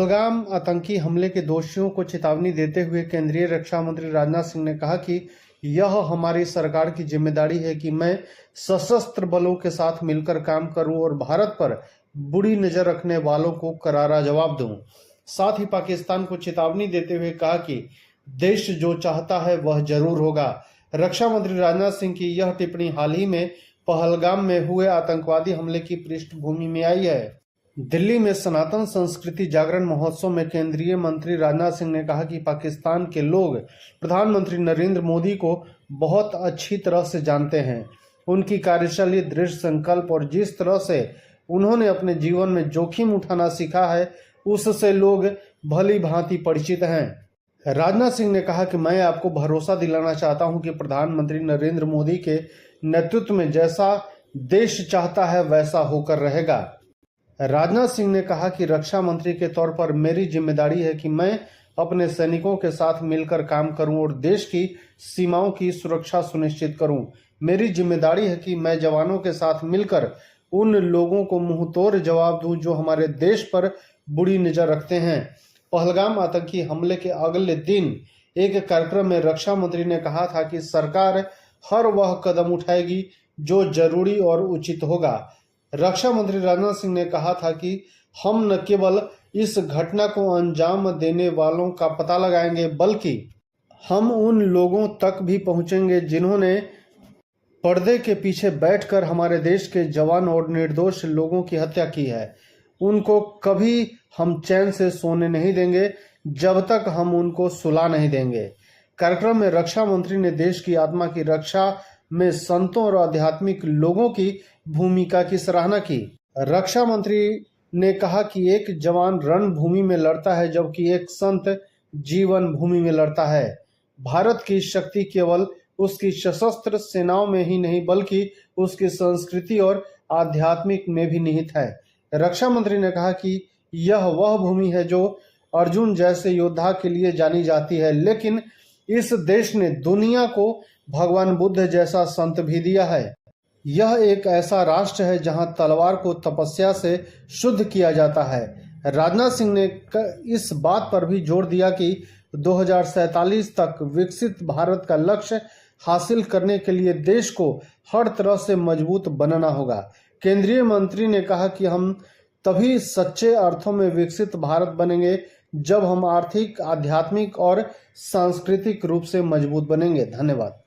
पहलगाम आतंकी हमले के दोषियों को चेतावनी देते हुए केंद्रीय रक्षा मंत्री राजनाथ सिंह ने कहा कि यह हमारी सरकार की जिम्मेदारी है कि मैं सशस्त्र बलों के साथ मिलकर काम करूं और भारत पर बुरी नजर रखने वालों को करारा जवाब दूं। साथ ही पाकिस्तान को चेतावनी देते हुए कहा कि देश जो चाहता है वह जरूर होगा। रक्षा मंत्री राजनाथ सिंह की यह टिप्पणी हाल ही में पहलगाम में हुए आतंकवादी हमले की पृष्ठभूमि में आई है। दिल्ली में सनातन संस्कृति जागरण महोत्सव में केंद्रीय मंत्री राजनाथ सिंह ने कहा कि पाकिस्तान के लोग प्रधानमंत्री नरेंद्र मोदी को बहुत अच्छी तरह से जानते हैं। उनकी कार्यशैली, दृढ़ संकल्प और जिस तरह से उन्होंने अपने जीवन में जोखिम उठाना सीखा है उससे लोग भली भांति परिचित हैं। राजनाथ सिंह ने कहा कि मैं आपको भरोसा दिलाना चाहता हूं कि प्रधानमंत्री नरेंद्र मोदी के नेतृत्व में जैसा देश चाहता है वैसा होकर रहेगा। राजनाथ सिंह ने कहा कि रक्षा मंत्री के तौर पर मेरी जिम्मेदारी है कि मैं अपने सैनिकों के साथ मिलकर काम करूं और देश की सीमाओं की सुरक्षा सुनिश्चित करूं। मेरी जिम्मेदारी है कि मैं जवानों के साथ मिलकर उन लोगों को मुंहतोड़ जवाब दूं जो हमारे देश पर बुरी नजर रखते हैं। पहलगाम आतंकी हमले के अगले दिन एक कार्यक्रम में रक्षा मंत्री ने कहा था कि सरकार हर वह कदम उठाएगी जो जरूरी और उचित होगा। रक्षा मंत्री राजनाथ सिंह ने कहा था कि हम न केवल इस घटना को अंजाम देने वालों का पता लगाएंगे बल्कि हम उन लोगों तक भी पहुंचेंगे जिन्होंने पर्दे के पीछे बैठकर हमारे देश के जवान और निर्दोष लोगों की हत्या की है। उनको कभी हम चैन से सोने नहीं देंगे जब तक हम उनको सुला नहीं देंगे। कार्यक्रम में रक्षा मंत्री ने देश की आत्मा की रक्षा में संतों और आध्यात्मिक लोगों की भूमिका की सराहना की। रक्षा मंत्री ने कहा कि एक जवान रणभूमि में लड़ता है जबकि एक संत जीवन भूमि में लड़ता है। भारत की शक्ति केवल उसकी सशस्त्र सेनाओं में ही नहीं बल्कि उसकी संस्कृति और आध्यात्मिक में भी निहित है। रक्षा मंत्री ने कहा कि यह वह भूमि है जो अर्जुन जैसे योद्धा के लिए जानी जाती है, लेकिन इस देश ने दुनिया को भगवान बुद्ध जैसा संत भी दिया है। यह एक ऐसा राष्ट्र है जहां तलवार को तपस्या से शुद्ध किया जाता है। राजनाथ सिंह ने इस बात पर भी जोर दिया कि 2047 तक विकसित भारत का लक्ष्य हासिल करने के लिए देश को हर तरह से मजबूत बनना होगा। केंद्रीय मंत्री ने कहा कि हम तभी सच्चे अर्थों में विकसित भारत बनेंगे जब हम आर्थिक, आध्यात्मिक और सांस्कृतिक रूप से मजबूत बनेंगे। धन्यवाद।